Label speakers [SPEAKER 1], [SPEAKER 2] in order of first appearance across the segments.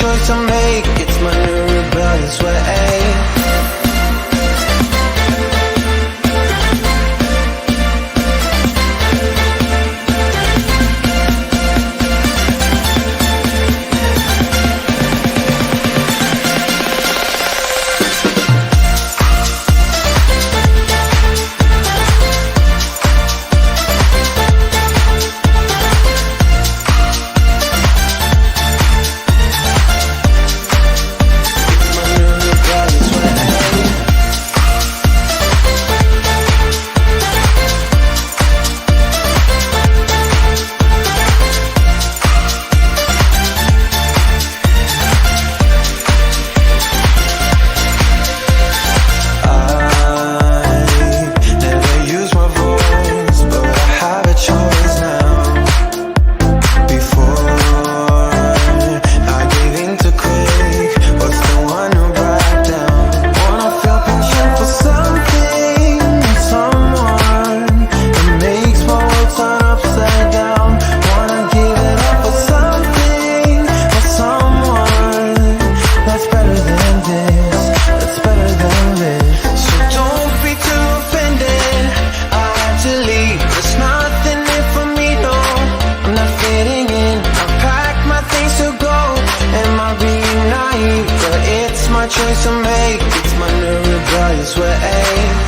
[SPEAKER 1] choice I make, it's my new rebellious way. Choice I make, it's my new rebellious way.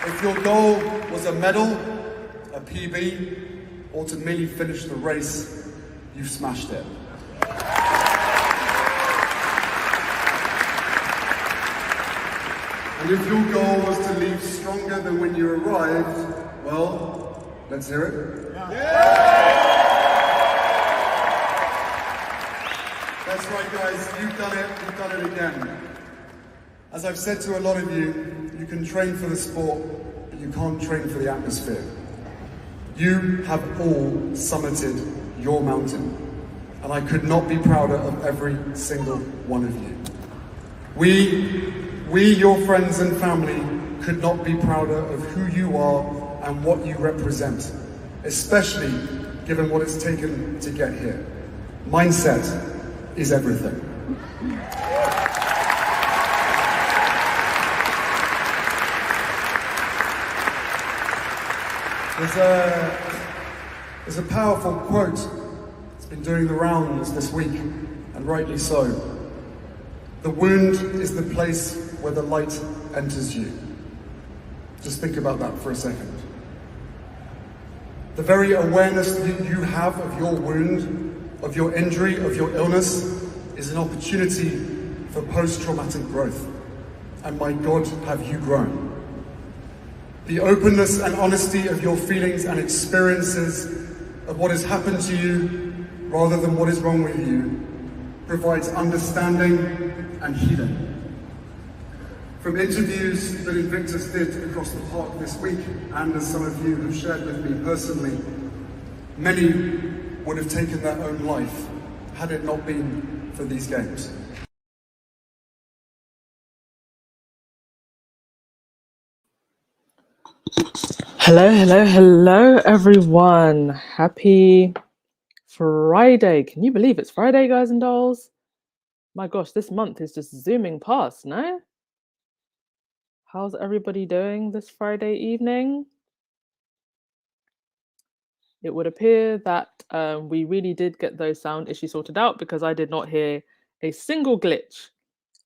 [SPEAKER 2] If your goal was a medal, a PB, or to merely finish the race, you've smashed it. And if your goal was to leave stronger than when you arrived, well, let's hear it. That's right, guys, you've done it again. As I've said to a lot of you, you can train for the sport, but you can't train for the atmosphere. You have all summited your mountain, and I could not be prouder of every single one of you. We, your friends and family, could not be prouder of who you are and what you represent, especially given what it's taken to get here. Mindset is everything. There's a powerful quote that's been doing the rounds this week, and rightly so. The wound is the place where the light enters you. Just think about that for a second. The very awareness that you have of your wound, of your injury, of your illness, is an opportunity for post-traumatic growth. And my God, have you grown. The openness and honesty of your feelings and experiences of what has happened to you, rather than what is wrong with you, provides understanding and healing. From interviews that Invictus did across the park this week, and as some of you have shared with me personally, many would have taken their own life had it not been for these games.
[SPEAKER 3] Hello, everyone. Happy Friday. Can you believe it's Friday, guys and dolls? My gosh, this month is just zooming past, no? How's everybody doing this Friday evening? It would appear that we really did get those sound issues sorted out, because I did not hear a single glitch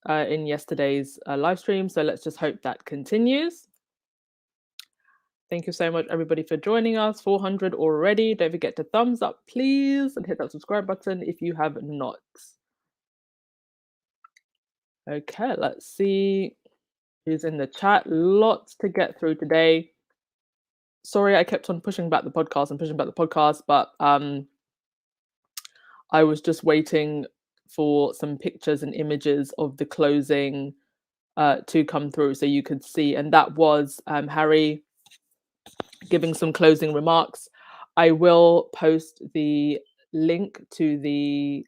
[SPEAKER 3] in yesterday's live stream. So let's just hope that continues. Thank you so much, everybody, for joining us. 400 already. Don't forget to thumbs up, please, and hit that subscribe button if you have not. Okay, let's see who's in the chat. Lots to get through today. Sorry, I kept on pushing back the podcast, but I was just waiting for some pictures and images of the closing to come through so you could see. And that was Harry giving some closing remarks. I will post the link to the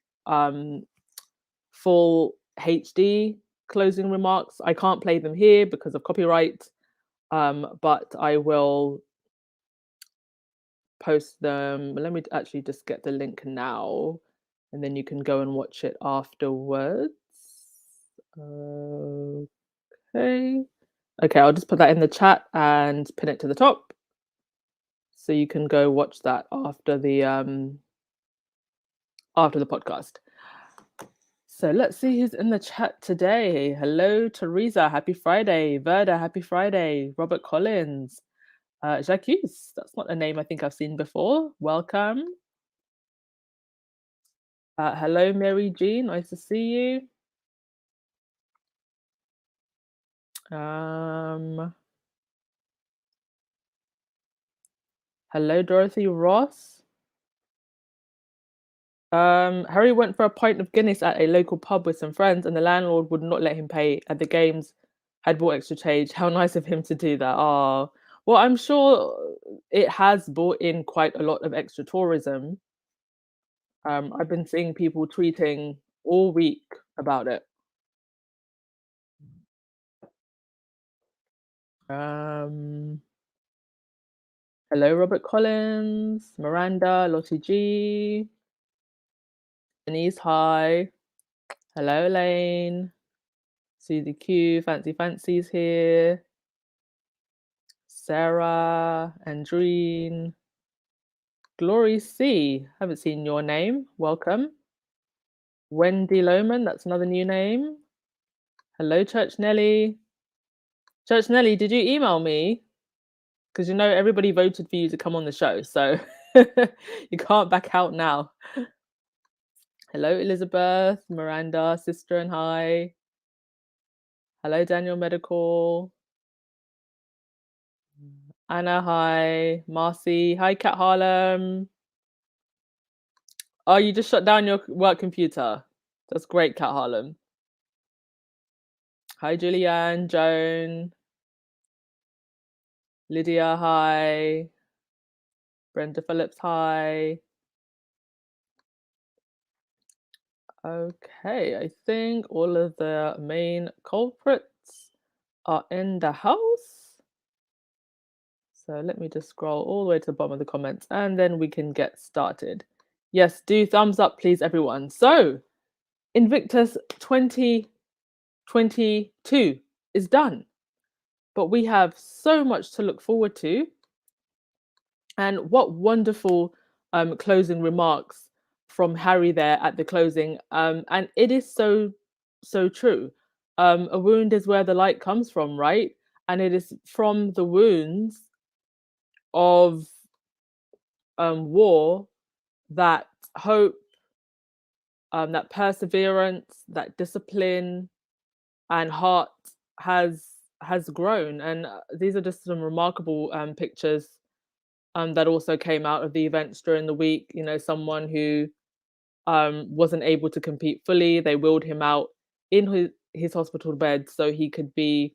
[SPEAKER 3] full HD closing remarks. I can't play them here because of copyright, but I will post them. Let me actually just get the link now, and then you can go and watch it afterwards. Okay. Okay, I'll just put that in the chat and pin it to the top, so you can go watch that after the podcast. So let's see who's in the chat today. Hello, Teresa. Happy Friday. Verda. Happy Friday. Robert Collins. Jacques. That's not a name I think I've seen before. Welcome. Hello, Mary Jean. Nice to see you. Hello, Dorothy Ross. Harry went for a pint of Guinness at a local pub with some friends, and the landlord would not let him pay. At the games, had bought extra change. How nice of him to do that. Oh, well, I'm sure it has brought in quite a lot of extra tourism. I've been seeing people tweeting all week about it. Hello, Robert Collins, Miranda, Lottie G, Denise, hi. Hello, Elaine. Susie Q, Fancy Fancy's here. Sarah, Andreen, Glory C. Haven't seen your name. Welcome. Wendy Lohman, that's another new name. Hello, Church Nelly. Church Nelly, did you email me? Because you know everybody voted for you to come on the show, so you can't back out now. Hello, Elizabeth, Miranda, sister and hi. Hello, Daniel Medical. Anna, hi. Marcy, hi, Kat Harlem. Oh, you just shut down your work computer. That's great, Kat Harlem. Hi, Julianne, Joan. Lydia, hi. Brenda Phillips, hi. Okay, I think all of the main culprits are in the house. So let me just scroll all the way to the bottom of the comments and then we can get started. Yes, do thumbs up, please, everyone. So Invictus 2022 is done, but we have so much to look forward to. And what wonderful closing remarks from Harry there at the closing. And it is so true. A wound is where the light comes from, right? And it is from the wounds of war that hope, that perseverance, that discipline and heart has grown. And these are just some remarkable pictures that also came out of the events during the week. You know, someone who wasn't able to compete fully, they wheeled him out in his hospital bed so he could be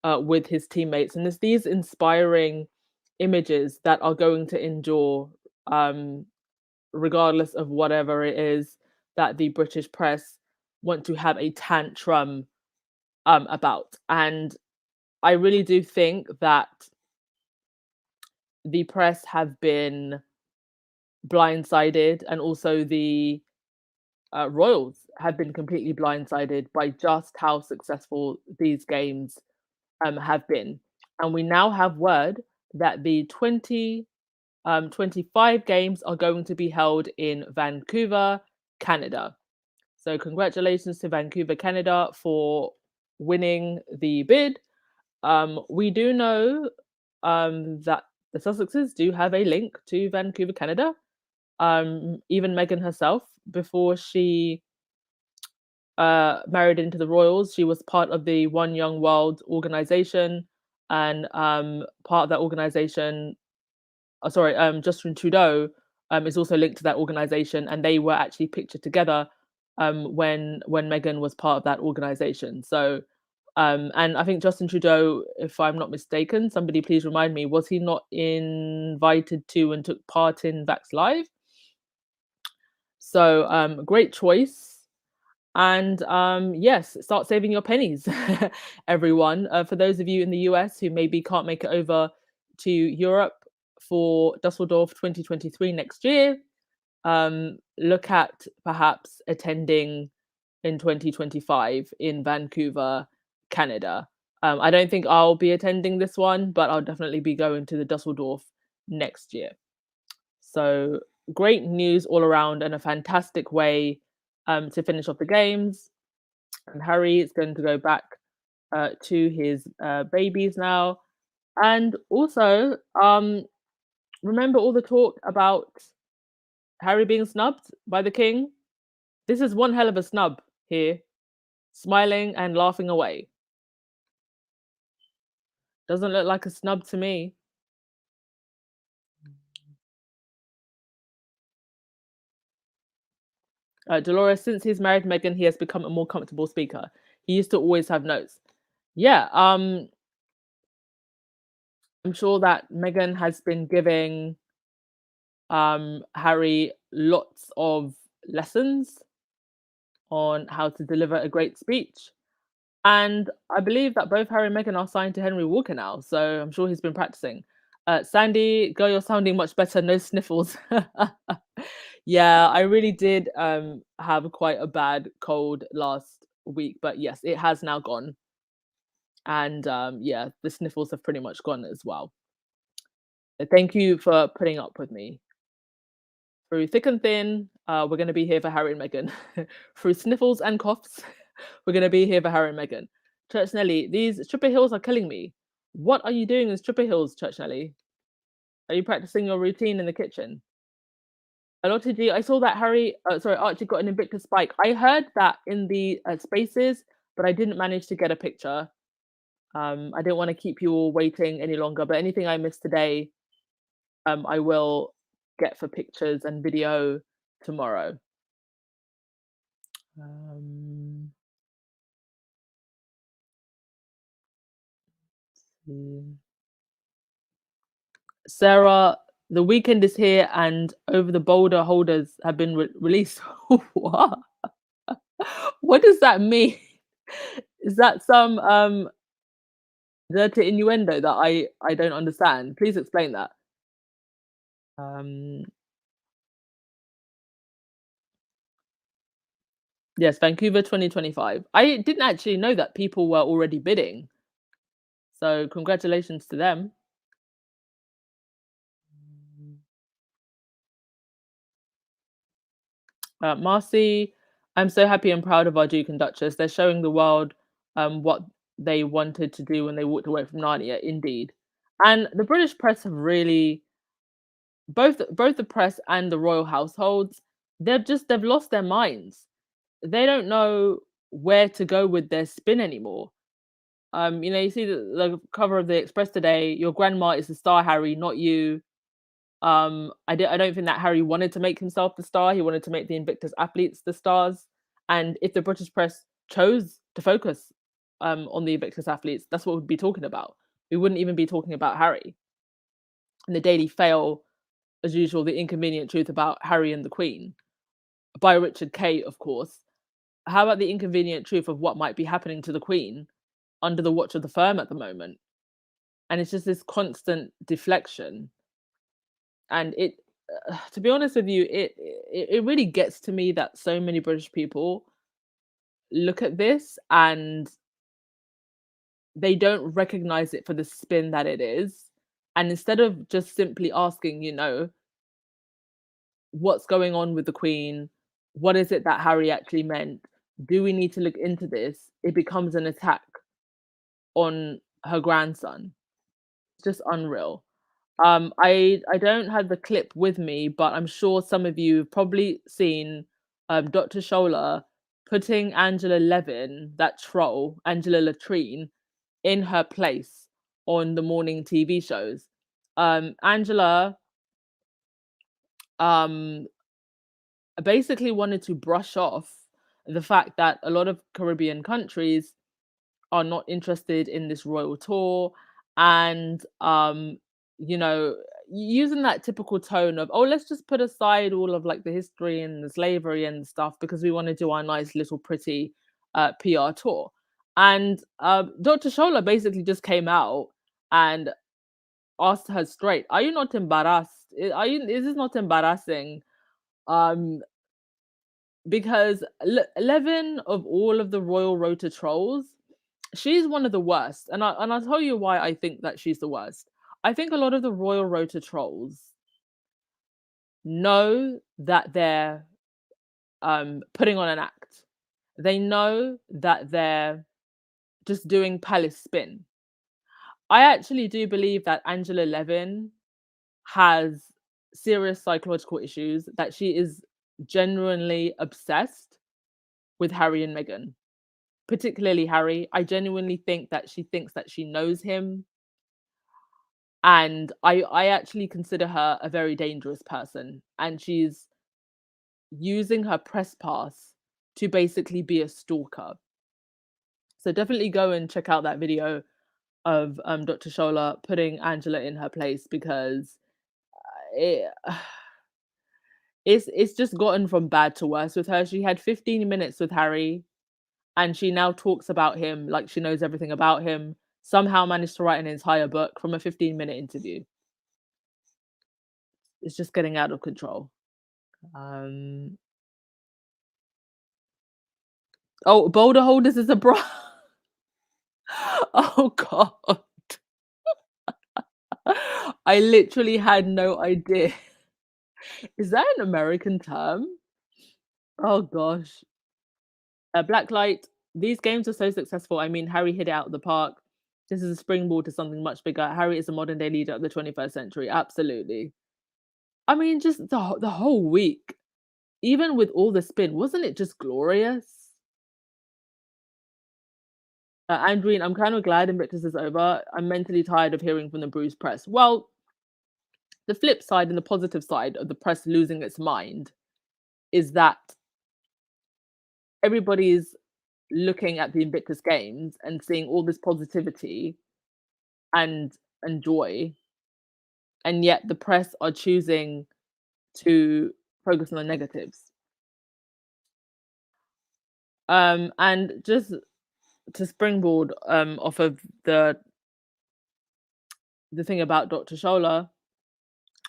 [SPEAKER 3] with his teammates. And there's these inspiring images that are going to endure regardless of whatever it is that the British press want to have a tantrum about. And I really do think that the press have been blindsided, and also the royals have been completely blindsided by just how successful these games have been. And we now have word that the 2025 games are going to be held in Vancouver, Canada. So congratulations to Vancouver, Canada for winning the bid. We do know that the Sussexes do have a link to Vancouver, Canada. Even Meghan herself, before she married into the royals, she was part of the One Young World organization, and part of that organization. Justin Trudeau is also linked to that organization, and they were actually pictured together when Meghan was part of that organization. So, and I think Justin Trudeau, if I'm not mistaken, somebody please remind me, was he not invited to and took part in Vax Live? So, great choice. And yes, start saving your pennies, everyone. For those of you in the US who maybe can't make it over to Europe for Dusseldorf 2023 next year, look at perhaps attending in 2025 in Vancouver, Canada. I don't think I'll be attending this one, but I'll definitely be going to the Dusseldorf next year. So great news all around, and a fantastic way to finish off the games. And Harry is going to go back to his babies now. And also, remember all the talk about Harry being snubbed by the king? This is one hell of a snub here, smiling and laughing away. Doesn't look like a snub to me. Dolores, since he's married Meghan, he has become a more comfortable speaker. He used to always have notes. Yeah, I'm sure that Meghan has been giving Harry lots of lessons on how to deliver a great speech. And I believe that both Harry and Meghan are signed to Henry Walker now, so I'm sure he's been practicing. Sandy, girl, you're sounding much better. No sniffles. Yeah, I really did have quite a bad cold last week, but yes, it has now gone. And yeah, the sniffles have pretty much gone as well. Thank you for putting up with me. Through thick and thin, we're going to be here for Harry and Meghan. Through sniffles and coughs, we're going to be here for Harry and Meghan. Church Nelly, these stripper heels are killing me. What are you doing in stripper heels, Church Nelly? Are you practicing your routine in the kitchen? Alotti G, I saw that Archie got an Invictus spike. I heard that in the spaces, but I didn't manage to get a picture. I didn't want to keep you all waiting any longer, but anything I missed today, I will get for pictures and video tomorrow. Sarah, the weekend is here and over the boulder holders have been released. What? What does that mean? Is that some dirty innuendo that I don't understand? Please explain that. Yes, Vancouver 2025. I didn't actually know that people were already bidding. So congratulations to them. Marcy, I'm so happy and proud of our Duke and Duchess. They're showing the world what they wanted to do when they walked away from Narnia, indeed. And the British press have really, both the press and the royal households, they've lost their minds. They don't know where to go with their spin anymore. You see the cover of the Express today. Your grandma is the star, Harry, not you. I don't think that Harry wanted to make himself the star. He wanted to make the Invictus athletes the stars. And if the British press chose to focus on the Invictus athletes, that's what we'd be talking about. We wouldn't even be talking about Harry. And the Daily Fail, as usual, the inconvenient truth about Harry and the Queen, by Richard Kay, of course. How about the inconvenient truth of what might be happening to the Queen under the watch of the firm at the moment? And it's just this constant deflection. And it, to be honest with you, it really gets to me that so many British people look at this and they don't recognize it for the spin that it is. And instead of just simply asking, what's going on with the Queen? what is it that Harry actually meant? Do we need to look into this? It becomes an attack on her grandson. It's just unreal. I don't have the clip with me, but I'm sure some of you have probably seen Dr. Shola putting Angela Levin, that troll, Angela Latrine, in her place on the morning TV shows. Angela um, basically wanted to brush off the fact that a lot of Caribbean countries are not interested in this royal tour, and you know, using that typical tone of, oh, let's just put aside all of like the history and the slavery and stuff because we want to do our nice little pretty PR tour. And Dr. Shola basically just came out and asked her straight, are you not embarrassed? Are you, is this not embarrassing? um because Levin, of all of the royal rota trolls, she's one of the worst, and I'll tell you why I think that she's the worst. I think a lot of the royal rota trolls know that they're putting on an act. They know that they're just doing palace spin. I actually do believe that Angela Levin has serious psychological issues, that she is genuinely obsessed with Harry and Meghan, particularly Harry. I genuinely think that she thinks that she knows him. And I actually consider her a very dangerous person. And she's using her press pass to basically be a stalker. So definitely go and check out that video of Dr. Shola putting Angela in her place, because it, it's just gotten from bad to worse with her. She had 15 minutes with Harry, and she now talks about him like she knows everything about him. Somehow managed to write an entire book from a 15-minute interview. It's just getting out of control. Um, oh, boulder holders is a bra. Oh god. I literally had no idea. Is that an American term? Oh gosh. Blacklight. These games are so successful. I mean, Harry hit it out of the park. This is a springboard to something much bigger. Harry is a modern day leader of the 21st century. Absolutely. I mean, just the whole week, even with all the spin, wasn't it just glorious? Andreen, I'm kind of glad Invictus is over. I'm mentally tired of hearing from the bruised press. Well, the flip side and the positive side of the press losing its mind is that everybody's looking at the Invictus Games and seeing all this positivity and joy, and yet the press are choosing to focus on the negatives. And just to springboard off of the thing about Dr. Shola,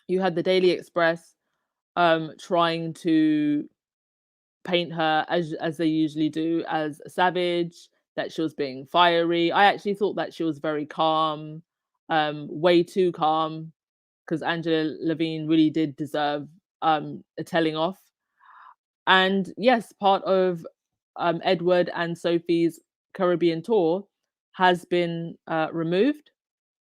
[SPEAKER 3] you had the Daily Express trying to paint her, as they usually do, as savage, that she was being fiery. I actually thought that she was very calm, way too calm, because Angela Levine really did deserve a telling off. And yes, part of Edward and Sophie's Caribbean tour has been removed.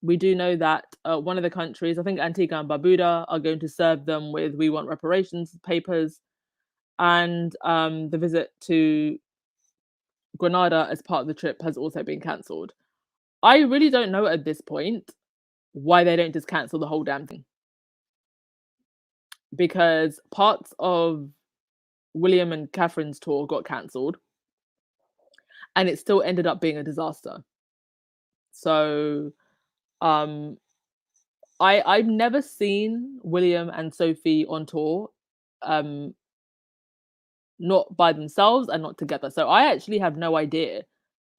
[SPEAKER 3] We do know that one of the countries, I think Antigua and Barbuda, are going to serve them with "We want reparations" papers, and the visit to Grenada as part of the trip has also been cancelled. I really don't know at this point why they don't just cancel the whole damn thing, because parts of William and Catherine's tour got cancelled, and it still ended up being a disaster. So um I've never seen William and Sophie on tour, um, not by themselves and not together. So I actually have no idea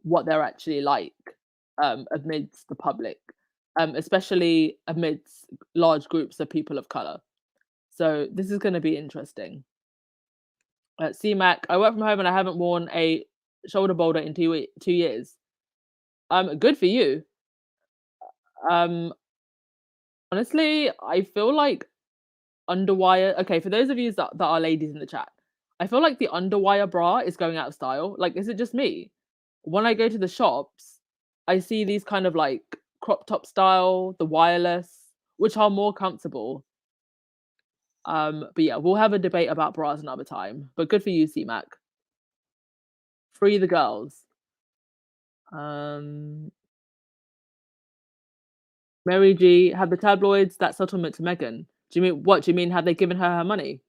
[SPEAKER 3] what they're actually like amidst the public, especially amidst large groups of people of color. So this is going to be interesting. CMAC, I work from home and I haven't worn a shoulder boulder in 2 years. Good for you. Um, Honestly, I feel like underwire. Okay, for those of you that are ladies in the chat, I feel like the underwire bra is going out of style. Like, is it just me? When I go to the shops, I see these kind of like crop top style, the wireless, which are more comfortable. But yeah, we'll have a debate about bras another time. But good for you, C-Mac. Free the girls. Um, Mary G, have the tabloids that settlement to Megan? Do you mean what? Do you mean have they given her money?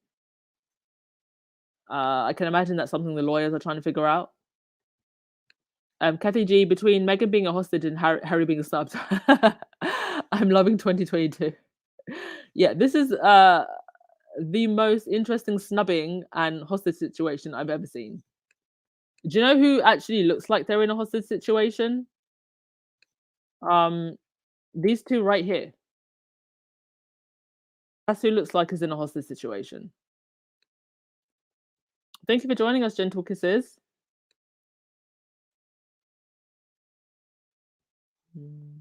[SPEAKER 3] I can imagine that's something the lawyers are trying to figure out. Kathy G, between Megan being a hostage and Harry being snubbed. I'm loving 2022. Yeah, this is the most interesting snubbing and hostage situation I've ever seen. Do you know who actually looks like they're in a hostage situation? Um, these two right here. That's who looks like is in a hostage situation. Thank you for joining us, Gentle Kisses. Mm.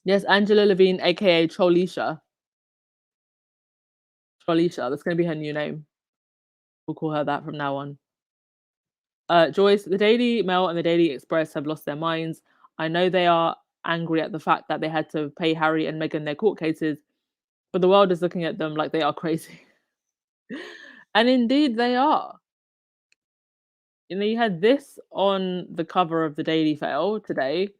[SPEAKER 3] Yes, Angela Levine, aka Trolisha. Trolisha, that's going to be her new name. We'll call her that from now on. Joyce, the Daily Mail and the Daily Express have lost their minds. I know they are angry at the fact that they had to pay Harry and Meghan their court cases, but the world is looking at them like they are crazy. And indeed they are. You know, you had this on the cover of the Daily Fail today.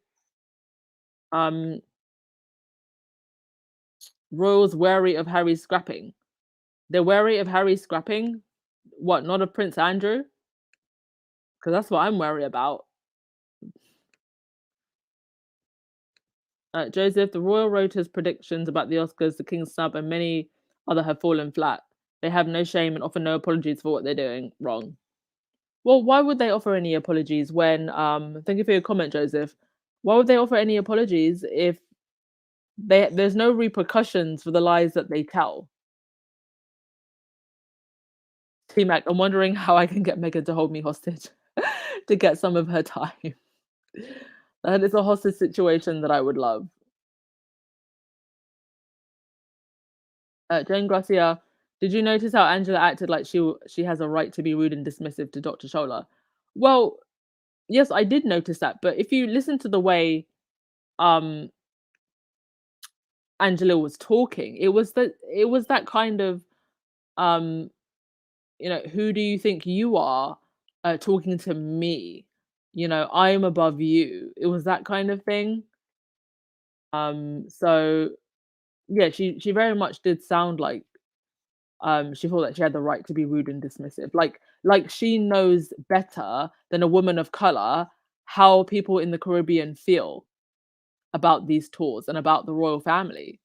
[SPEAKER 3] Royals wary of Harry scrapping. They're wary of Harry scrapping. What, not of Prince Andrew? Because that's what I'm wary about. Joseph, the royal rota's predictions about the Oscars, the King's Snub, and many other have fallen flat. They have no shame and offer no apologies for what they're doing wrong. Well, why would they offer any apologies when thank you for your comment, Joseph. Why would they offer any apologies if there's no repercussions for the lies that they tell? T-Mac, I'm wondering how I can get Megan to hold me hostage to get some of her time. That is a hostage situation that I would love. Jane Gracia, did you notice how Angela acted like she has a right to be rude and dismissive to Dr. Shola? Well, yes, I did notice that, but if you listen to the way um Angela was talking, it was that kind of um who do you think you are talking to me? I'm above you. It was that kind of thing. So yeah, she very much did sound like she thought that she had the right to be rude and dismissive. Like she knows better than a woman of color how people in the Caribbean feel about these tours and about the royal family.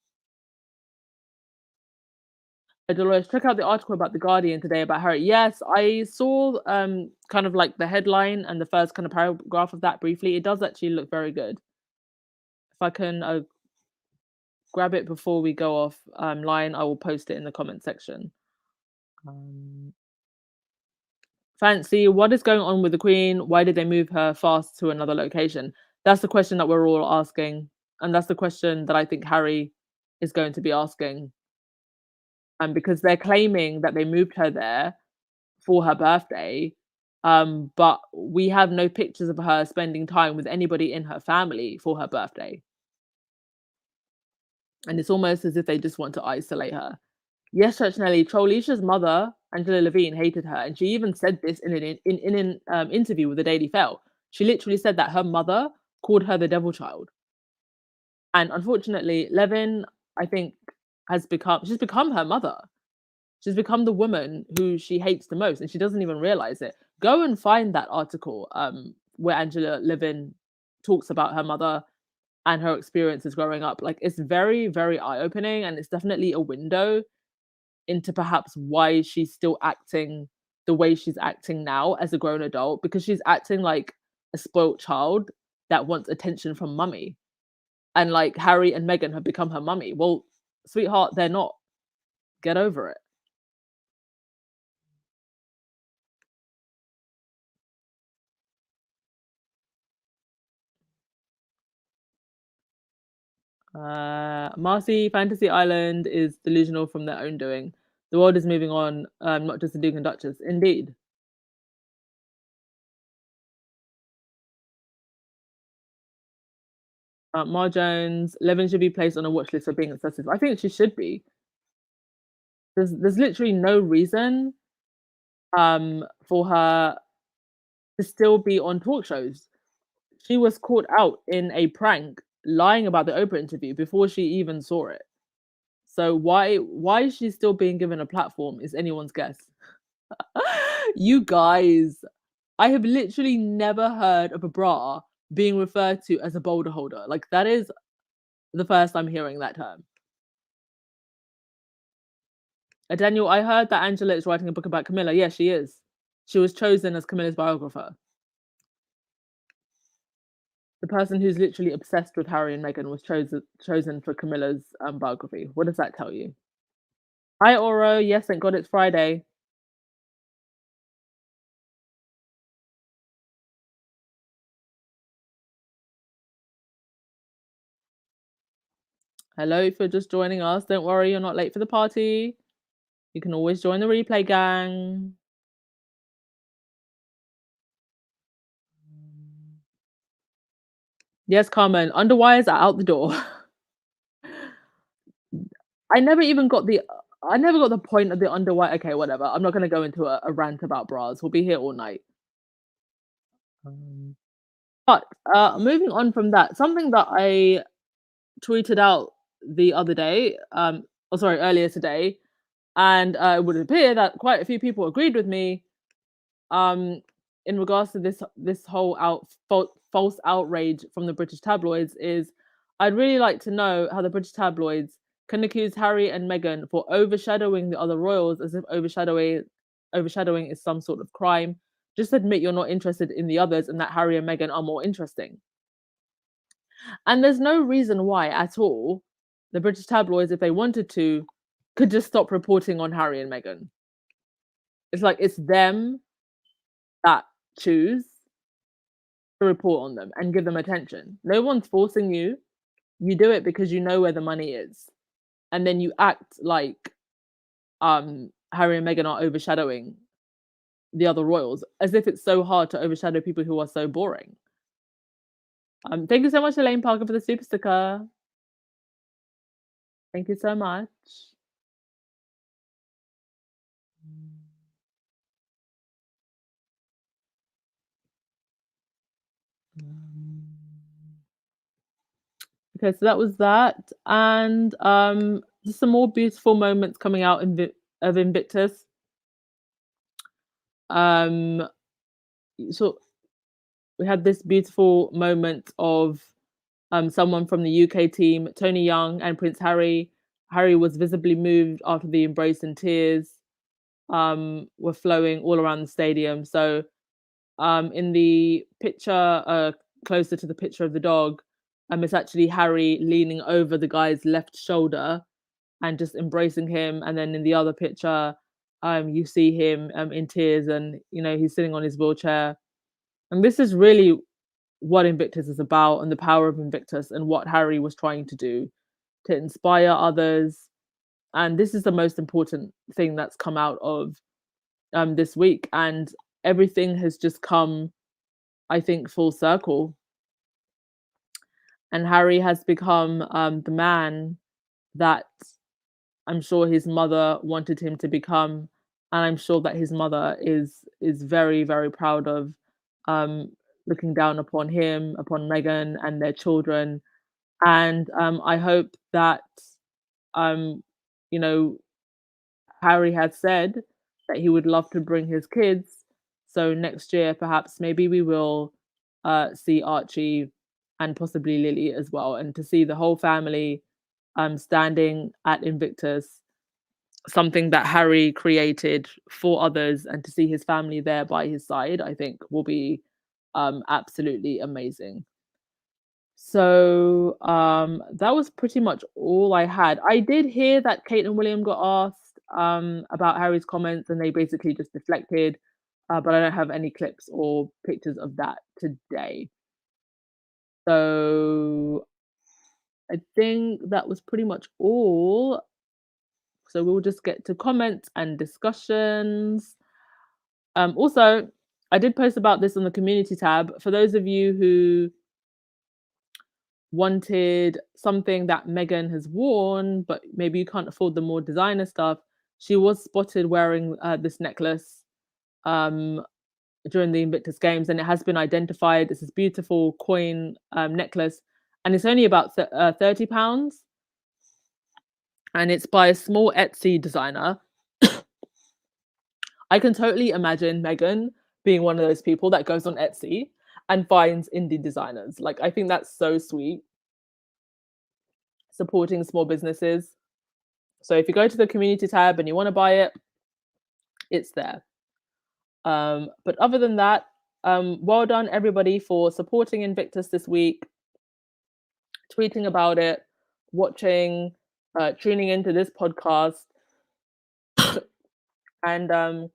[SPEAKER 3] Dolores, check out the article about the Guardian today about Harry. Yes, I saw kind of like the headline and the first kind of paragraph of that briefly. It does actually look very good. If I can grab it before we go off line, I will post it in the comment section. Um, Fancy, what is going on with the Queen? Why did they move her fast to another location? That's the question that we're all asking, and that's the question that I think Harry is going to be asking. Because they're claiming that they moved her there for her birthday, but we have no pictures of her spending time with anybody in her family for her birthday. And it's almost as if they just want to isolate her. Yes, Church Nelly, Trolisha's mother, Angela Levine, hated her, and she even said this in an interview with the Daily Fail. She literally said that her mother called her the devil child. And unfortunately, Levin, I think, she's become her mother. She's become the woman who she hates the most, and she doesn't even realize it. Go and find that article where Angela Levin talks about her mother and her experiences growing up. Like, it's very, very eye-opening, and it's definitely a window into perhaps why she's still acting the way she's acting now as a grown adult, because she's acting like a spoilt child that wants attention from mummy. And like Harry and Meghan have become her mummy. Well, sweetheart, they're not. Get over it. Marcy, Fantasy Island is delusional from their own doing. The world is moving on, not just the Duke and Duchess. Indeed. Mar Jones, Levin should be placed on a watch list for being excessive. I think she should be. There's literally no reason for her to still be on talk shows. She was caught out in a prank lying about the Oprah interview before she even saw it. So why is she still being given a platform is anyone's guess. You guys, I have literally never heard of a bra being referred to as a boulder holder. Like that is the first I'm hearing that term. Daniel, I heard that Angela is writing a book about Camilla. Yes, she is. She was chosen as Camilla's biographer. The person who's literally obsessed with Harry and Meghan was chosen for Camilla's biography. What does that tell you? Hi, Oro. Yes, thank God it's Friday. Hello, if you're just joining us, don't worry, you're not late for the party. You can always join the replay gang. Yes, Carmen, underwires are out the door. I never got the point of the underwire. Okay, whatever. I'm not gonna go into a rant about bras. We'll be here all night. But moving on from that, something that I tweeted out the other day, earlier today, and it would appear that quite a few people agreed with me um, in regards to this whole false outrage from the British tabloids is I'd really like to know how the British tabloids can accuse Harry and Meghan for overshadowing the other royals as if overshadowing is some sort of crime. Just admit you're not interested in the others and that Harry and Meghan are more interesting. And there's no reason why at all the British tabloids, if they wanted to, could just stop reporting on Harry and Meghan. It's like it's them that choose to report on them and give them attention. No one's forcing you. You do it because you know where the money is. And then you act like Harry and Meghan are overshadowing the other royals, as if it's so hard to overshadow people who are so boring. Thank you so much, Elaine Parker, for the super sticker. Thank you so much. Okay, so that was that, and just some more beautiful moments coming out of Invictus. So we had this beautiful moment of someone from the UK team, Tony Young and Prince Harry. Harry was visibly moved after the embrace, and tears were flowing all around the stadium. So in the picture closer to the picture of the dog, it's actually Harry leaning over the guy's left shoulder and just embracing him. And then in the other picture, you see him in tears, and he's sitting on his wheelchair. And this is really what Invictus is about, and the power of Invictus, and what Harry was trying to do to inspire others. And this is the most important thing that's come out of this week. And everything has just come, I think, full circle. And Harry has become the man that I'm sure his mother wanted him to become, and I'm sure that his mother is very, very proud of looking down upon him, upon Meghan and their children. And I hope that you know Harry had said that he would love to bring his kids. So next year, perhaps maybe we will see Archie and possibly Lily as well, and to see the whole family standing at Invictus, something that Harry created for others, and to see his family there by his side, I think will be absolutely amazing. So that was pretty much all I had. I did hear that Kate and William got asked about Harry's comments, and they basically just deflected, but I don't have any clips or pictures of that today. So I think that was pretty much all. So we'll just get to comments and discussions. Also, I did post about this on the community tab. For those of you who wanted something that Megan has worn, but maybe you can't afford the more designer stuff, she was spotted wearing this necklace during the Invictus Games, and it has been identified. It's this beautiful coin necklace, and it's only about £30, and it's by a small Etsy designer. I can totally imagine Megan being one of those people that goes on Etsy and finds indie designers. Like, I think that's so sweet. Supporting small businesses. So if you go to the community tab and you want to buy it, it's there. But other than that, well done everybody for supporting Invictus this week, tweeting about it, watching, tuning into this podcast, and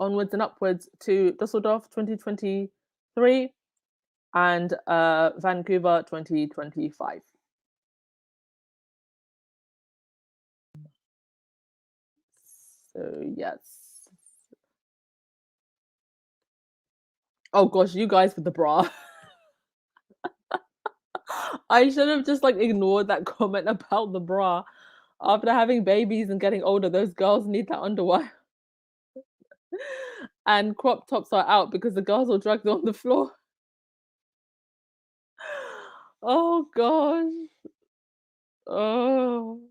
[SPEAKER 3] onwards and upwards to Dusseldorf 2023 and Vancouver 2025. So yes. Oh gosh, you guys with the bra. I should have just like ignored that comment about the bra. After having babies and getting older, those girls need that underwear. And crop tops are out because the girls will drag them on the floor. Oh gosh. Oh.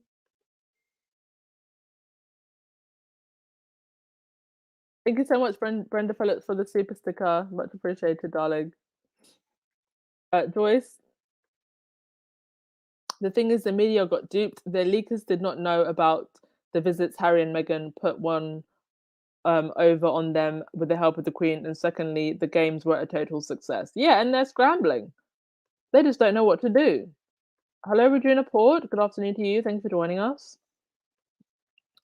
[SPEAKER 3] Thank you so much, Brenda Phillips, for the super sticker. Much appreciated, darling. Joyce, the thing is, the media got duped. The leakers did not know about the visits Harry and Meghan put one over on them with the help of the Queen. And secondly, the games were a total success. Yeah, and they're scrambling. They just don't know what to do. Hello, Regina Port. Good afternoon to you. Thanks for joining us.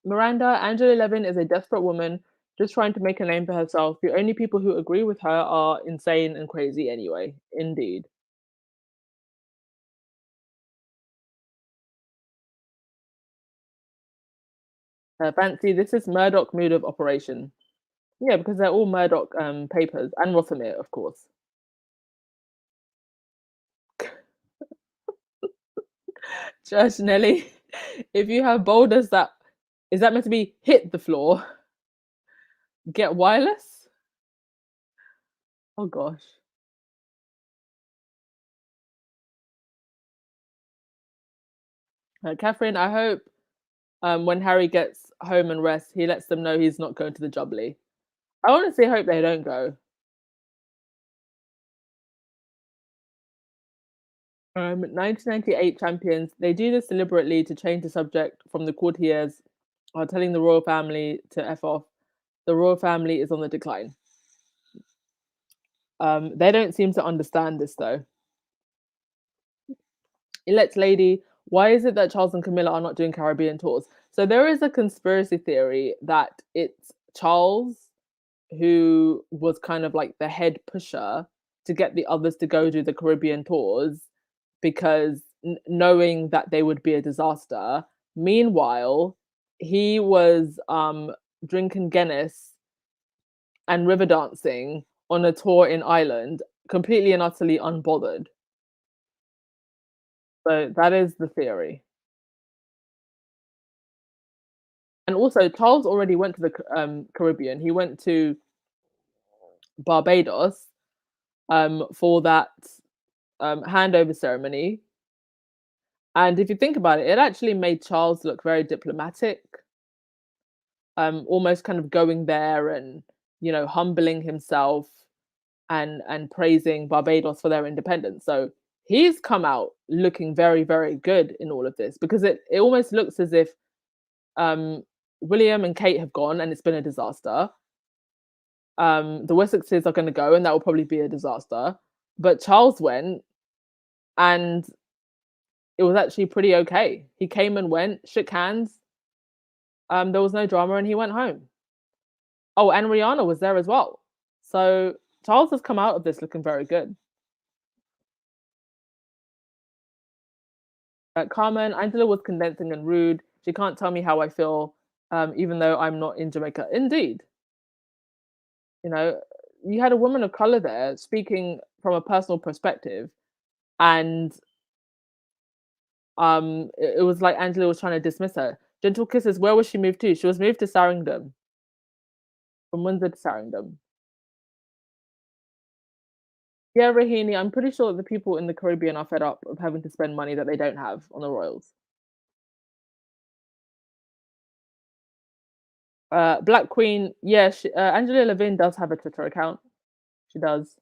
[SPEAKER 3] Miranda, Angela Levin is a desperate woman just trying to make a name for herself. The only people who agree with her are insane and crazy anyway. Indeed. Fancy, this is Murdoch mood of operation. Yeah, because they're all Murdoch papers, and Rothamir, of course. Judge Nelly, if you have boulders that is that meant to be hit the floor? Get wireless? Oh gosh. Catherine, I hope when Harry gets home and rests, he lets them know he's not going to the Jubilee. I honestly hope they don't go. 1998 champions, they do this deliberately to change the subject from the courtiers are telling the royal family to F off. The royal family is on the decline. They don't seem to understand this though. Elect Lady, why is it that Charles and Camilla are not doing Caribbean tours? So there is a conspiracy theory that it's Charles who was kind of like the head pusher to get the others to go do the Caribbean tours because knowing that they would be a disaster. Meanwhile, he was drinking Guinness and river dancing on a tour in Ireland, completely and utterly unbothered. So that is the theory. And also, Charles already went to the Caribbean. He went to Barbados for that handover ceremony. And if you think about it, it actually made Charles look very diplomatic, almost kind of going there and, you know, humbling himself and praising Barbados for their independence. So he's come out looking very, very good in all of this because it almost looks as if William and Kate have gone and it's been a disaster. The Wessexes are going to go and that will probably be a disaster. But Charles went and it was actually pretty okay. He came and went, shook hands. There was no drama and he went home. Oh, and Rihanna was there as well. So Charles has come out of this looking very good. Carmen, Angela was condensing and rude. She can't tell me how I feel, even though I'm not in Jamaica. Indeed, you know, you had a woman of color there speaking from a personal perspective, and it was like Angela was trying to dismiss her. Gentle Kisses, where was she moved to? She was moved to Sarrington, from Windsor to Sarrington. Yeah, Rahini, I'm pretty sure that the people in the Caribbean are fed up of having to spend money that they don't have on the royals. Black Queen, yeah, Angela Levin does have a Twitter account. She does.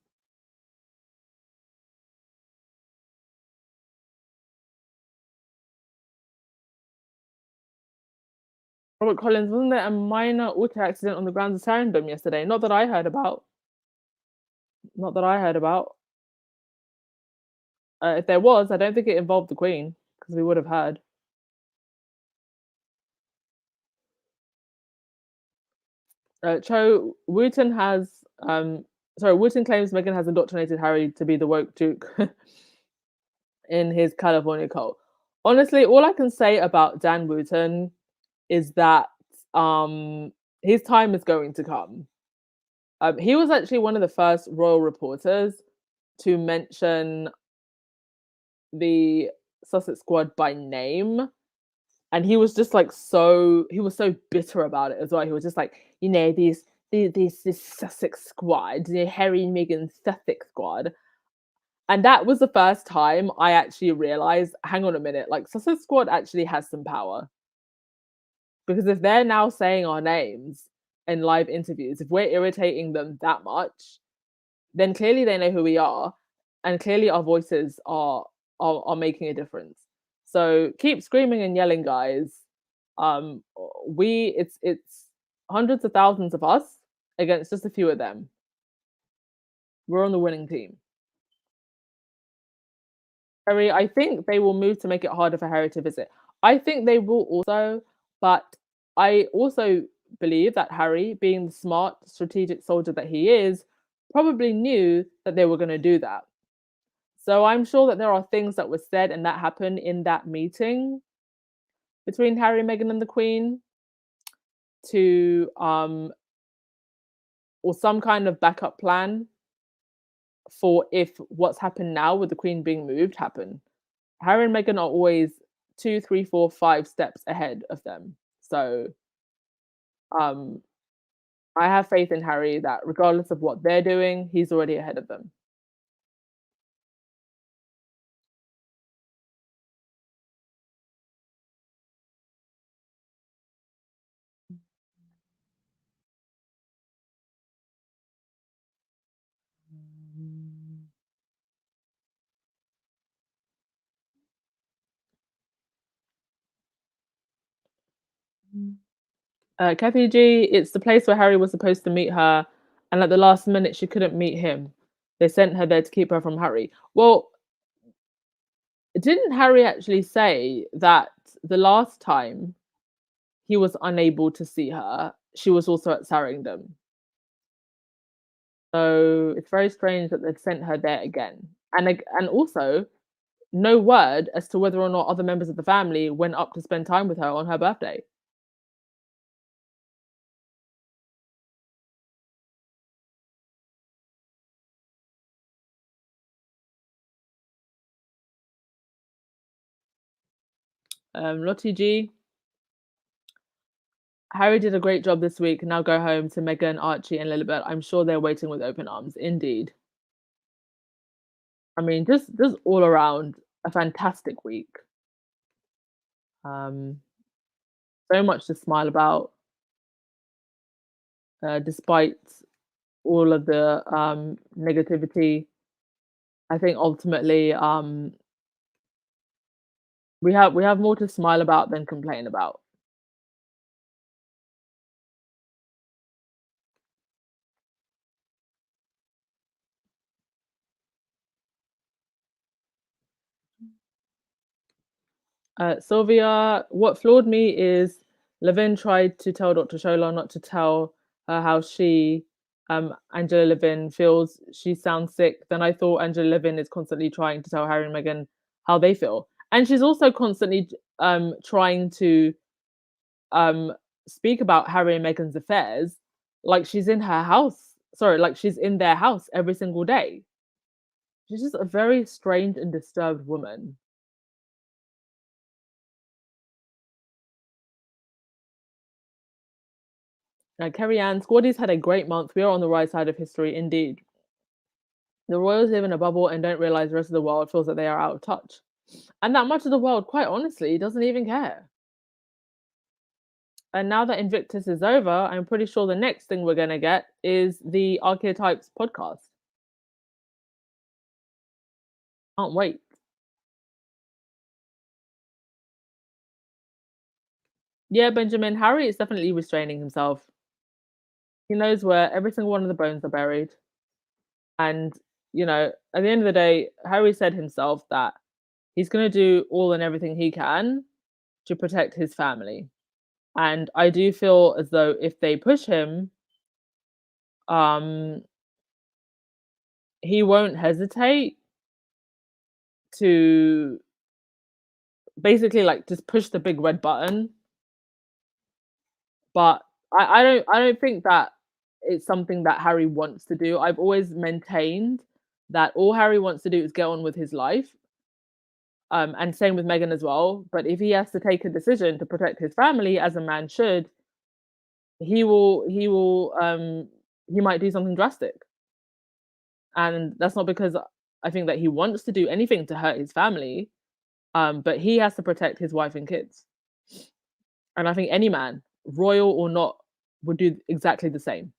[SPEAKER 3] Robert Collins, wasn't there a minor auto accident on the grounds of Sarandom yesterday? Not that I heard about. Not that I heard about. If there was, I don't think it involved the Queen, because we would have heard. Cho Wooten has Wooten claims Meghan has indoctrinated Harry to be the woke Duke in his California cult. Honestly, all I can say about Dan Wooten is that his time is going to come. He was actually one of the first royal reporters to mention the Sussex Squad by name. And he was just like he was so bitter about it as well. He was just like, this Sussex Squad, Harry and Meghan Sussex Squad. And that was the first time I actually realized, hang on a minute, like Sussex Squad actually has some power. Because if they're now saying our names in live interviews, if we're irritating them that much, then clearly they know who we are, and clearly our voices are making a difference. So keep screaming and yelling, guys. It's hundreds of thousands of us against just a few of them. We're on the winning team. Harry, I think they will move to make it harder for Harry to visit. I think they will also, but I also believe that Harry, being the smart, strategic soldier that he is, probably knew that they were going to do that. So I'm sure that there are things that were said and that happened in that meeting between Harry, Meghan, and the Queen to or some kind of backup plan for if what's happened now with the Queen being moved happen. Harry and Meghan are always 2, 3, 4, 5 steps ahead of them. So I have faith in Harry that regardless of what they're doing, he's already ahead of them. Kathy G, it's the place where Harry was supposed to meet her, and at the last minute she couldn't meet him. They sent her there to keep her from Harry. Well, didn't Harry actually say that the last time he was unable to see her, she was also at Sarrington? So it's very strange that they've sent her there again. And also, no word as to whether or not other members of the family went up to spend time with her on her birthday. Lottie G, Harry did a great job this week. Now go home to Meghan, Archie, and Lilibet. I'm sure they're waiting with open arms. Indeed. I mean, just all around a fantastic week. So much to smile about, despite all of the negativity. I think ultimately we have more to smile about than complain about. Sylvia, what floored me is Levin tried to tell Dr. Shola not to tell her how Angela Levin, feels. She sounds sick. Then I thought Angela Levin is constantly trying to tell Harry and Meghan how they feel. And she's also constantly trying to speak about Harry and Meghan's affairs like she's in her house. Sorry, like she's in their house every single day. She's just a very strange and disturbed woman. Kerry Ann, Squaddies had a great month. We are on the right side of history, indeed. The royals live in a bubble and don't realize the rest of the world feels that they are out of touch. And that much of the world, quite honestly, doesn't even care. And now that Invictus is over, I'm pretty sure the next thing we're going to get is the Archetypes podcast. Can't wait. Yeah, Benjamin, Harry is definitely restraining himself. He knows where every single one of the bones are buried. And, at the end of the day, Harry said himself that he's going to do all and everything he can to protect his family. And I do feel as though if they push him, um, he won't hesitate to basically like just push the big red button. But I don't think that it's something that Harry wants to do. I've always maintained that all Harry wants to do is get on with his life. And same with Meghan as well. But if he has to take a decision to protect his family, as a man should, he might do something drastic. And that's not because I think that he wants to do anything to hurt his family, but he has to protect his wife and kids. And I think any man, royal or not, would do exactly the same.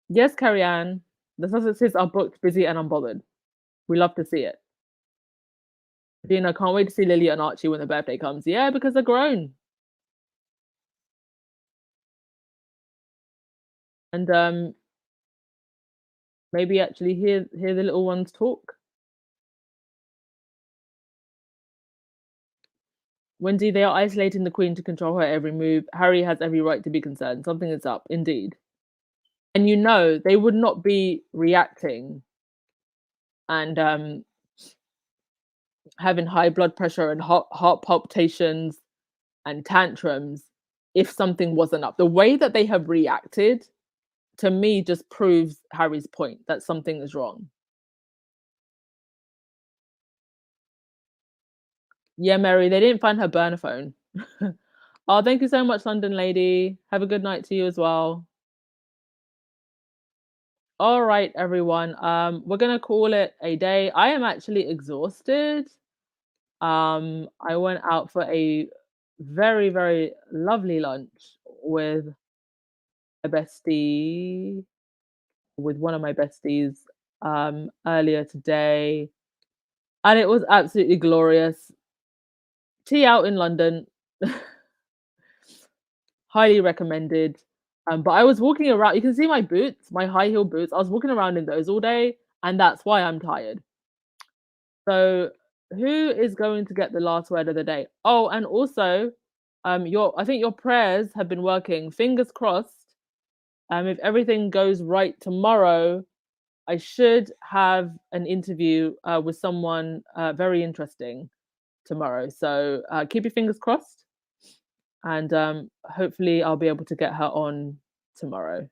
[SPEAKER 3] Yes, Carrie Ann, the Sussexes are booked, busy, and unbothered. We love to see it. Dina, can't wait to see Lily and Archie when the birthday comes. Yeah, because they're grown. And maybe actually hear the little ones talk. Wendy, they are isolating the Queen to control her every move. Harry has every right to be concerned. Something is up, indeed. And they would not be reacting and having high blood pressure and heart palpitations and tantrums if something wasn't up. The way that they have reacted to me just proves Harry's point that something is wrong. Yeah, Mary, they didn't find her burner phone. Oh, thank you so much, London lady. Have a good night to you as well. All right, everyone. We're gonna call it a day. I am actually exhausted. I went out for a very, very lovely lunch with a bestie, with one of my besties, earlier today, and it was absolutely glorious. Tea out in London, highly recommended. But I was walking around. You can see my boots, my high heel boots. I was walking around in those all day, and that's why I'm tired. So, who is going to get the last word of the day? Oh, and also, I think your prayers have been working. Fingers crossed. If everything goes right tomorrow, I should have an interview with someone very interesting tomorrow. So keep your fingers crossed, and hopefully I'll be able to get her on tomorrow.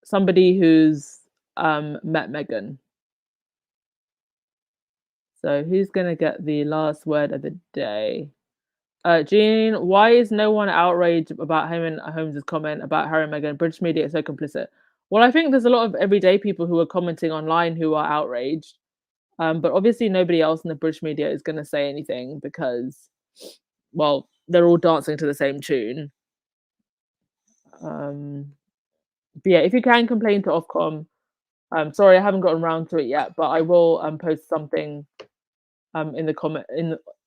[SPEAKER 3] Somebody who's met Meghan. So who's gonna get the last word of the day? Jean, why is no one outraged about him and Holmes's comment about Harry and Meghan? British media is so complicit. Well, I think there's a lot of everyday people who are commenting online who are outraged. But obviously nobody else in the British media is going to say anything because, well, they're all dancing to the same tune. But yeah, if you can complain to Ofcom, sorry, I haven't gotten around to it yet, but I will post something in the comment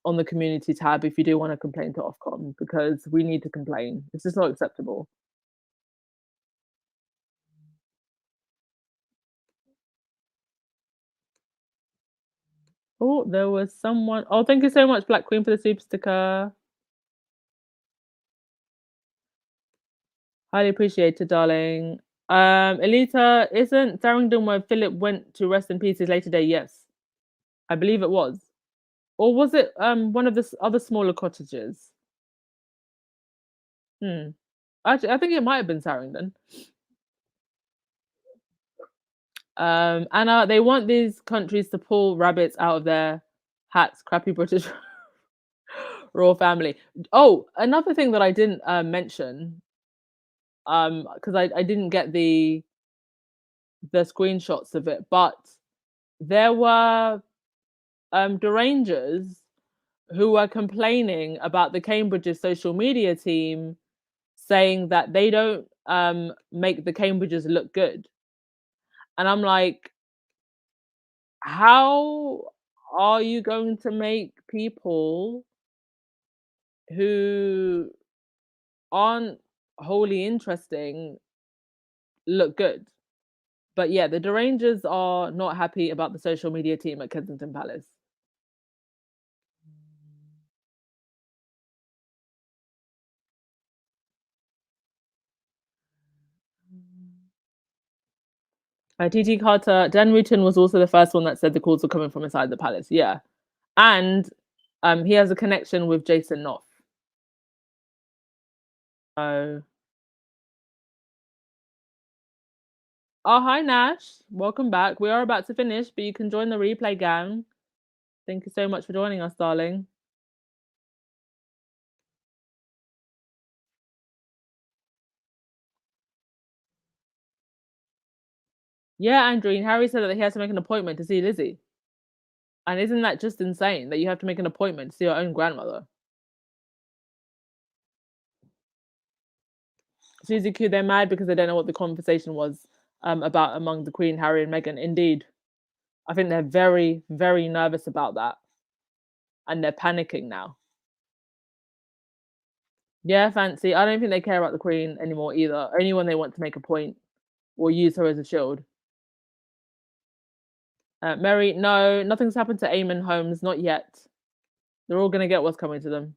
[SPEAKER 3] on the community tab if you do want to complain to Ofcom, because we need to complain. This is not acceptable. Oh, there was someone. Oh, thank you so much, Black Queen, for the super sticker. Highly appreciated, darling. Elita, isn't Farringdon where Philip went to rest in peace his later day? Yes. I believe it was. Or was it one of the other smaller cottages? Hmm. Actually, I think it might have been Sarrington. And they want these countries to pull rabbits out of their hats. Crappy British royal family. Oh, another thing that I didn't mention, because I didn't get the screenshots of it, but there were derangers who were complaining about the Cambridge's social media team, saying that they don't make the Cambridges look good. And I'm like, how are you going to make people who aren't wholly interesting look good? But yeah, the derangers are not happy about the social media team at Kensington Palace. TT Carter, Dan Rutan was also the first one that said the calls were coming from inside the palace. Yeah. And he has a connection with Jason Knopf. So, oh, hi, Nash. Welcome back. We are about to finish, but you can join the replay gang. Thank you so much for joining us, darling. Yeah, Andrew. Harry said that he has to make an appointment to see Lizzie. And isn't that just insane that you have to make an appointment to see your own grandmother? Susie Q, they're mad because they don't know what the conversation was about among the Queen, Harry, and Meghan. Indeed. I think they're very, very nervous about that. And they're panicking now. Yeah, fancy. I don't think they care about the Queen anymore either. Only when they want to make a point or use her as a shield. Mary, no, nothing's happened to Eamon Holmes, not yet. They're all going to get what's coming to them.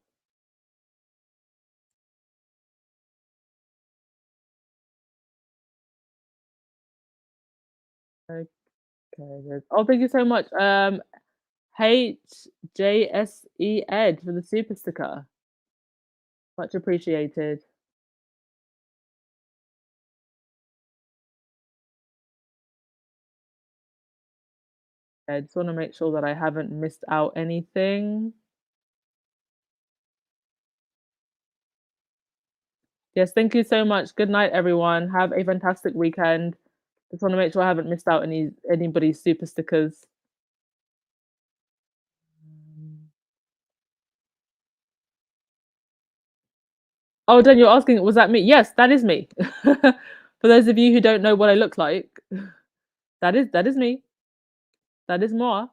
[SPEAKER 3] Okay. Oh, thank you so much. HJSE Ed for the super sticker. Much appreciated. I just want to make sure that I haven't missed out anything. Yes, thank you so much. Good night, everyone. Have a fantastic weekend. Just want to make sure I haven't missed out anybody's super stickers. Oh, Dan, you're asking, was that me? Yes, that is me. For those of you who don't know what I look like, that is me. That is Moa.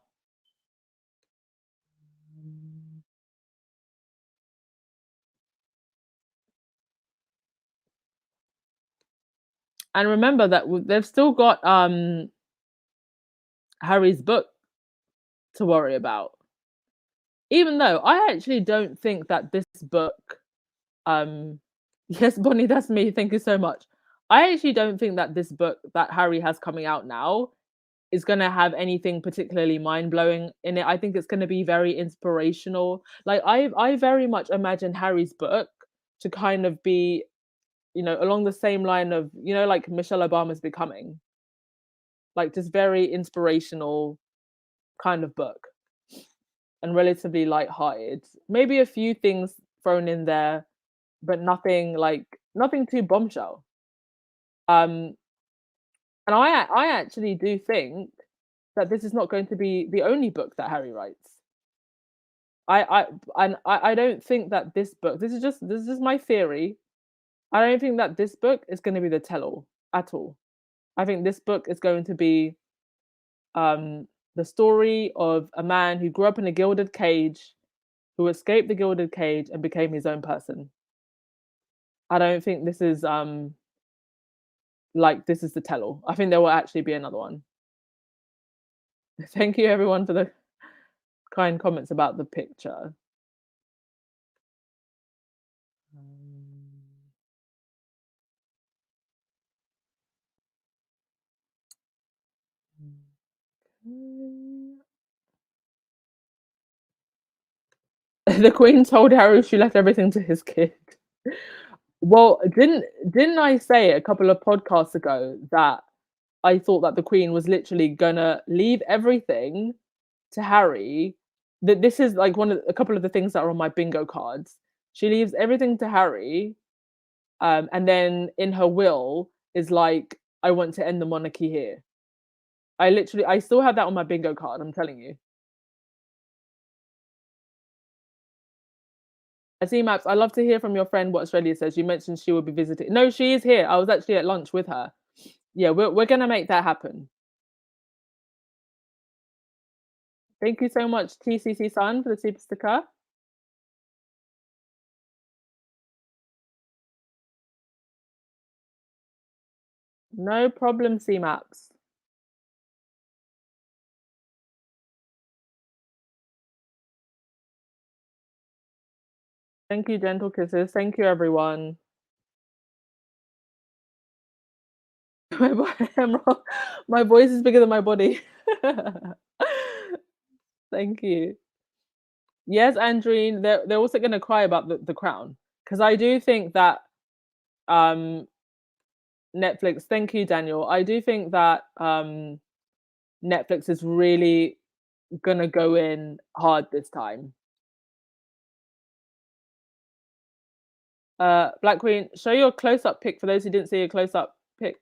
[SPEAKER 3] And remember that they've still got Harry's book to worry about. Even though I actually don't think that this book, yes, Bonnie, that's me. Thank you so much. I actually don't think that this book that Harry has coming out now is going to have anything particularly mind-blowing in it. I think it's going to be very inspirational. Like I very much imagine Harry's book to kind of be, along the same line of, like Michelle Obama's Becoming. Like just very inspirational kind of book and relatively light-hearted. Maybe a few things thrown in there, but nothing too bombshell. Um and I actually do think that this is not going to be the only book that Harry writes. I don't think that this book, this is my theory. I don't think that this book is going to be the tell-all at all. I think this book is going to be um the story of a man who grew up in a gilded cage, who escaped the gilded cage and became his own person. I don't think this is this is the tell-all. I think there will actually be another one. Thank you everyone for the kind comments about the picture. The Queen told Harry she left everything to his kid. Well, didn't I say a couple of podcasts ago that I thought that the Queen was literally gonna leave everything to Harry? That this is like a couple of the things that are on my bingo cards. She leaves everything to Harry, and then in her will is like, I want to end the monarchy here. I still have that on my bingo card, I'm telling you. I see Maps. I'd love to hear from your friend what Australia says. You mentioned she will be visiting. No, she is here. I was actually at lunch with her. Yeah, we're gonna make that happen. Thank you so much, TCC Sun, for the super sticker. No problem, C Maps. Thank you, gentle kisses. Thank you, everyone. My voice is bigger than my body. Thank you. Yes, Andreen, they're also gonna cry about the crown. Because I do think that um Netflix, thank you, Daniel. I do think that Netflix is really gonna go in hard this time. Black Queen, show your close-up pic for those who didn't see a close-up pic.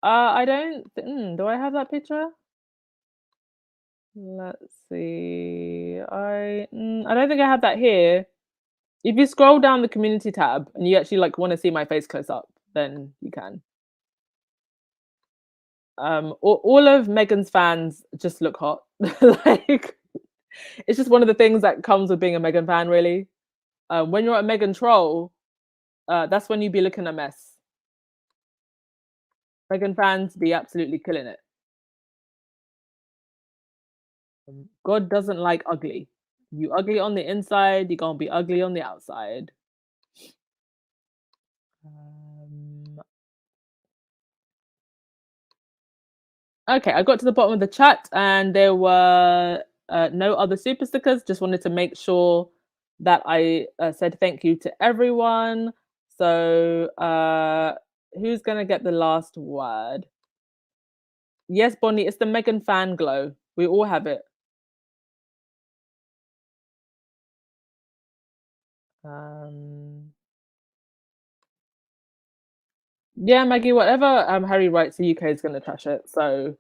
[SPEAKER 3] I don't. Do I have that picture? Let's see. I don't think I have that here. If you scroll down the community tab and you actually like want to see my face close up, then you can. All of Megan's fans just look hot. Like, it's just one of the things that comes with being a Megan fan, really. When you're a Megan troll, that's when you be looking a mess. Megan fans be absolutely killing it. God doesn't like ugly. You ugly on the inside, you're gonna be ugly on the outside. Okay, I got to the bottom of the chat and there were no other super stickers. Just wanted to make sure that I said thank you to everyone. So who's gonna get the last word? Yes, Bonnie, it's the Megan fan glow. We all have it. Yeah, Maggie, whatever Harry writes, the UK is gonna trash it. So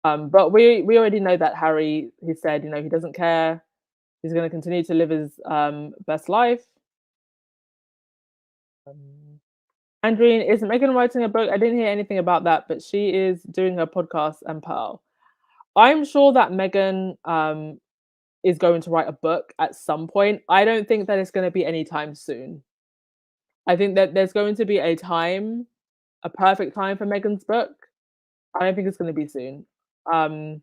[SPEAKER 3] but we already know that Harry, he said, you know, he doesn't care. He's gonna continue to live his best life. Andreen, is Megan writing a book? I didn't hear anything about that, but she is doing her podcast and Pearl. I'm sure that Megan is going to write a book at some point. I don't think that it's going to be anytime soon. I think that there's going to be a perfect time for Megan's book. I don't think it's going to be soon. I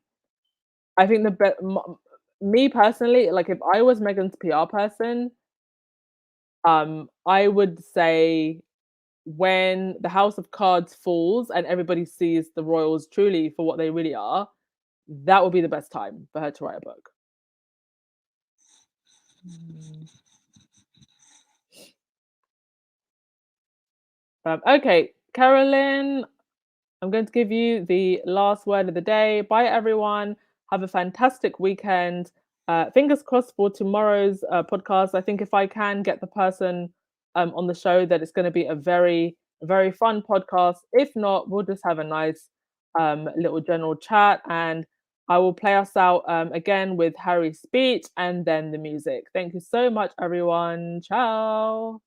[SPEAKER 3] think me personally, like if I was Megan's PR person, I would say when the House of Cards falls and everybody sees the royals truly for what they really are, that would be the best time for her to write a book. Okay, Carolyn, I'm going to give you the last word of the day. Bye, everyone. Have a fantastic weekend. Fingers crossed for tomorrow's podcast. I think if I can get the person on the show, that it's going to be a very, very fun podcast. If not, we'll just have a nice little general chat, and I will play us out again with Harry's speech and then the music. Thank you so much, everyone. Ciao.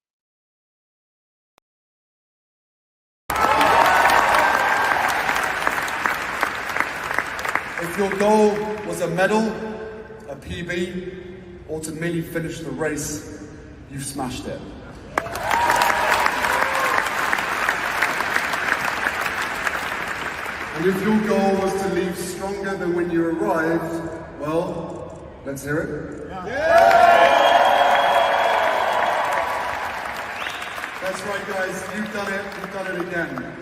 [SPEAKER 2] If your goal was a medal, a PB, or to merely finish the race, you've smashed it. And if your goal was to leave stronger than when you arrived, well, let's hear it. That's right, guys, you've done it again.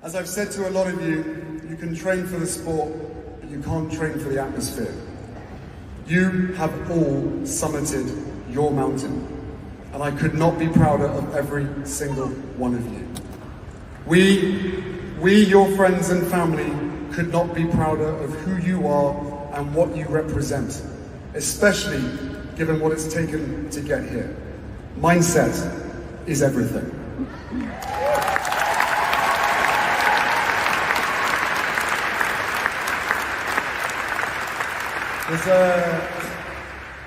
[SPEAKER 2] As I've said to a lot of you, you can train for the sport, but you can't train for the atmosphere. You have all summited your mountain, and I could not be prouder of every single one of you. We, your friends and family, could not be prouder of who you are and what you represent, especially given what it's taken to get here. Mindset is everything.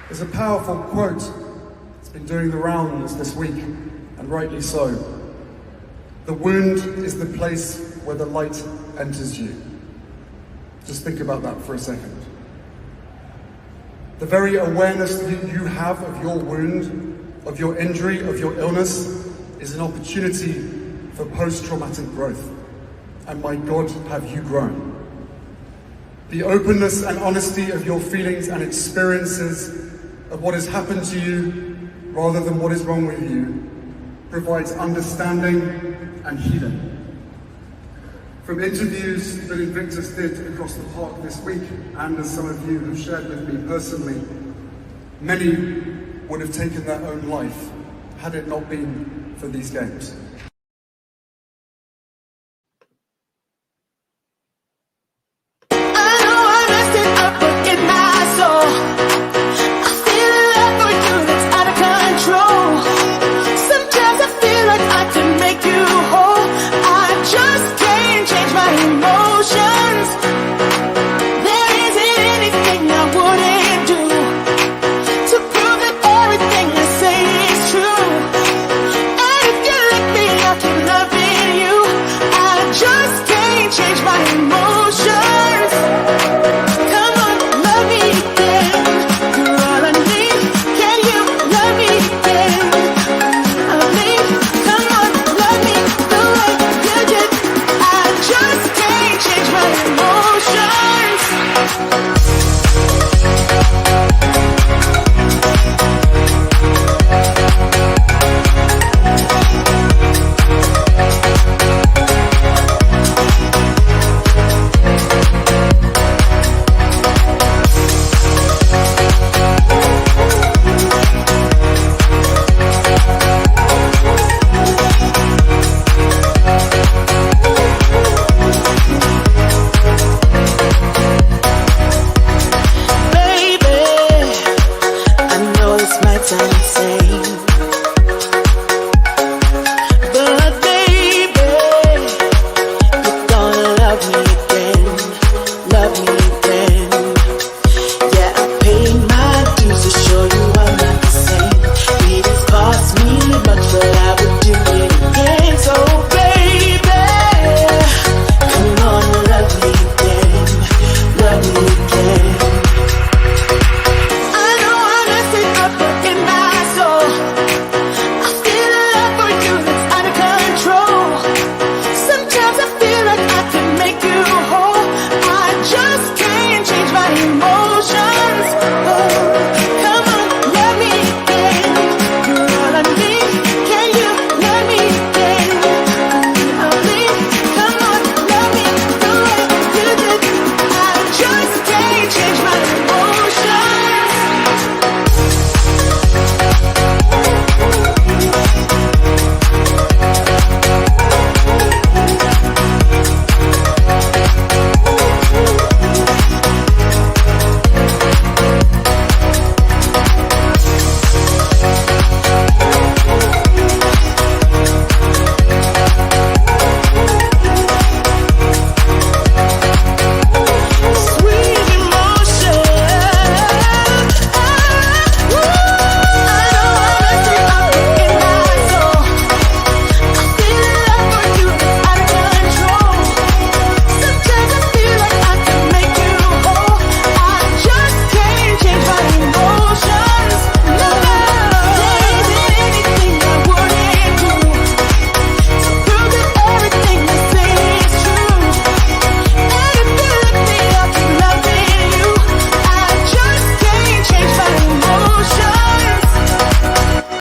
[SPEAKER 2] There's a powerful quote that's been doing the rounds this week, and rightly so. The wound is the place where the light enters you. Just think about that for a second. The very awareness that you have of your wound, of your injury, of your illness, is an opportunity for post-traumatic growth. And my God, have you grown. The openness and honesty of your feelings and experiences of what has happened to you, rather than what is wrong with you, provides understanding and healing. From interviews that Invictus did across the park this week, and as some of you have shared with me personally, many would have taken their own life had it not been for these games.
[SPEAKER 4] Might sound insane,